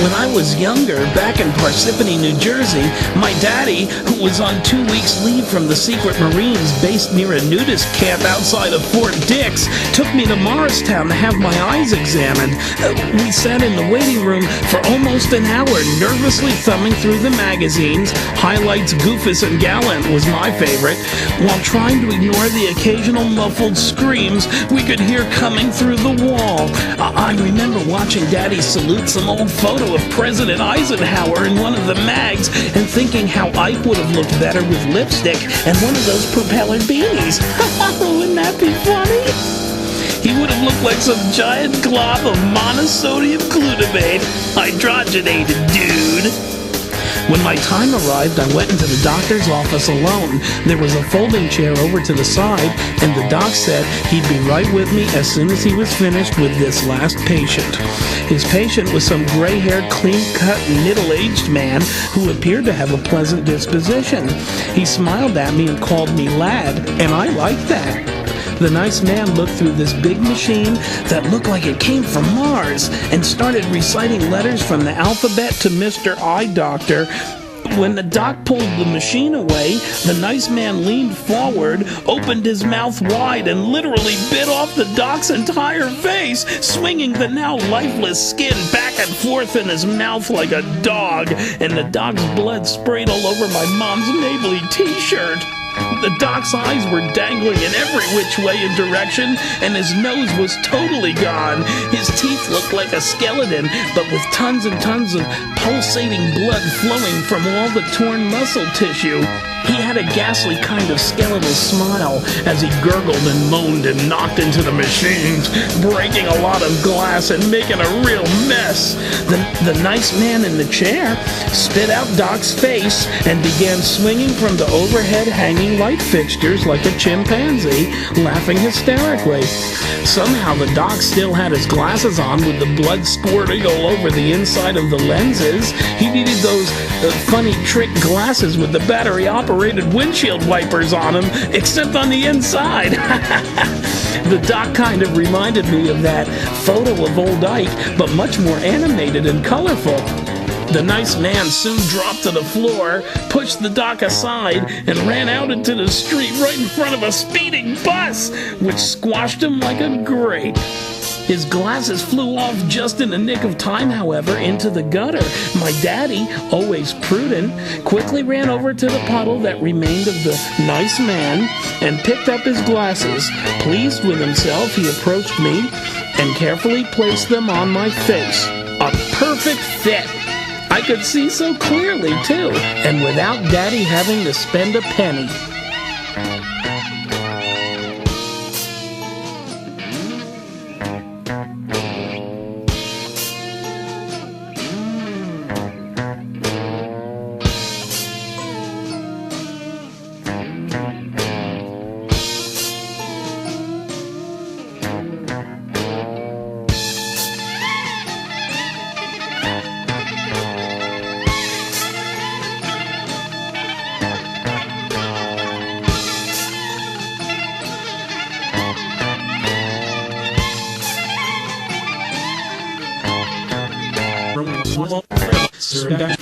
When I was younger, back in Parsippany, New Jersey, my daddy, who was on 2 weeks leave from the secret Marines based near a nudist camp outside of Fort Dix, took me to Morristown to have my eyes examined. We sat in the waiting room for almost an hour, nervously thumbing through the magazines. Highlights, Goofus and Gallant was my favorite, while trying to ignore the occasional muffled screams we could hear coming through the wall. I remember watching Daddy salute some old photo of President Eisenhower in one of the mags and thinking how Ike would have looked better with lipstick and one of those propeller beanies. Wouldn't that be funny? He would have looked like some giant glob of monosodium glutamate, hydrogenated dude. When my time arrived, I went into the doctor's office alone. There was a folding chair over to the side, and the doc said he'd be right with me as soon as he was finished with this last patient. His patient was some gray-haired, clean-cut, middle-aged man who appeared to have a pleasant disposition. He smiled at me and called me lad, and I liked that. The nice man looked through this big machine that looked like it came from Mars and started reciting letters from the alphabet to Mr. Eye Doctor. When the doc pulled the machine away, the nice man leaned forward, opened his mouth wide, and literally bit off the doc's entire face, swinging the now lifeless skin back and forth in his mouth like a dog, and the doc's blood sprayed all over my mom's Mabley t-shirt. The doc's eyes were dangling in every which way and direction, and his nose was totally gone. His teeth looked like a skeleton, but with tons and tons of pulsating blood flowing from all the torn muscle tissue. He had a ghastly kind of skeletal smile as he gurgled and moaned and knocked into the machines, breaking a lot of glass and making a real mess. The nice man in the chair spit out Doc's face and began swinging from the overhead hanging light fixtures like a chimpanzee, laughing hysterically. Somehow the doc still had his glasses on with the blood squirting all over the inside of the lenses. He needed those funny trick glasses with the battery-operated windshield wipers on them, except on the inside. The doc kind of reminded me of that photo of old Ike, but much more animated and colorful. The nice man soon dropped to the floor, pushed the doc aside, and ran out into the street right in front of a speeding bus, which squashed him like a grape. His glasses flew off just in the nick of time, however, into the gutter. My daddy, always prudent, quickly ran over to the puddle that remained of the nice man and picked up his glasses. Pleased with himself, he approached me and carefully placed them on my face. A perfect fit! I could see so clearly, too, and without Daddy having to spend a penny. Survey